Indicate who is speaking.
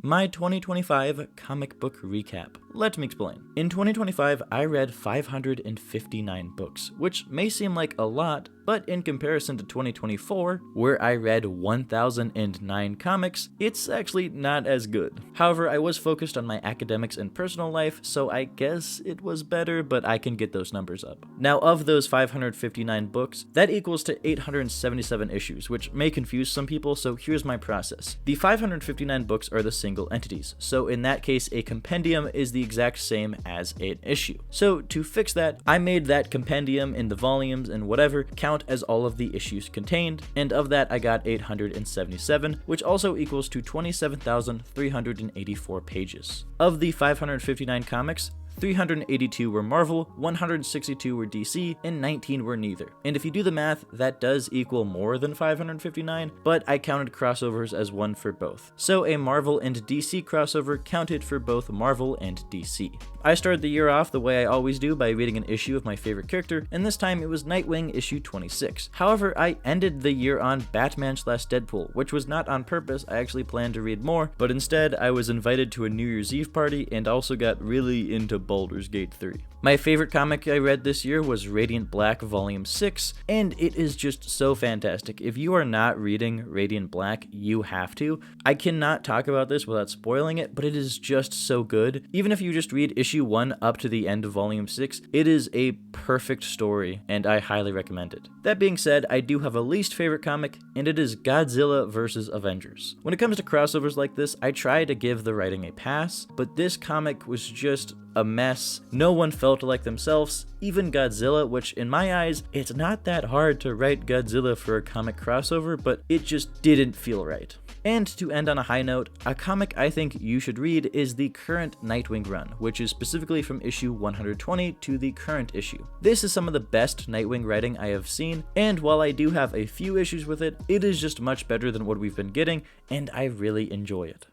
Speaker 1: My 2025 comic book recap. Let me explain. In 2025, I read 559 books, which may seem like a lot, but in comparison to 2024, where I read 1,009 comics, it's actually not as good. However, I was focused on my academics and personal life, so I guess it was better, but I can get those numbers up. Now, of those 559 books, that equals to 877 issues, which may confuse some people, so here's my process. The 559 books are the single entities, so in that case, a compendium is the exact same as an issue. So to fix that, I made that compendium in the volumes and whatever count as all of the issues contained, and of that I got 877, which also equals to 27,384 pages. Of the 559 comics, 382 were Marvel, 162 were DC, and 19 were neither. And if you do the math, that does equal more than 559, but I counted crossovers as one for both. So a Marvel and DC crossover counted for both Marvel and DC. I started the year off the way I always do by reading an issue of my favorite character, and this time it was Nightwing issue 26. However, I ended the year on Batman/Deadpool, which was not on purpose. I actually planned to read more, but instead I was invited to a New Year's Eve party and also got really into Baldur's Gate 3. My favorite comic I read this year was Radiant Black Volume 6, and it is just so fantastic. If you are not reading Radiant Black, you have to. I cannot talk about this without spoiling it, but it is just so good. Even if you just read issue 1 up to the end of Volume 6, it is a perfect story, and I highly recommend it. That being said, I do have a least favorite comic, and it is Godzilla vs. Avengers. When it comes to crossovers like this, I try to give the writing a pass, but this comic was just a mess. No one felt like themselves, even Godzilla, which in my eyes, it's not that hard to write Godzilla for a comic crossover, but it just didn't feel right. And to end on a high note, a comic I think you should read is the current Nightwing run, which is specifically from issue 120 to the current issue. This is some of the best Nightwing writing I have seen, and while I do have a few issues with it, it is just much better than what we've been getting, and I really enjoy it.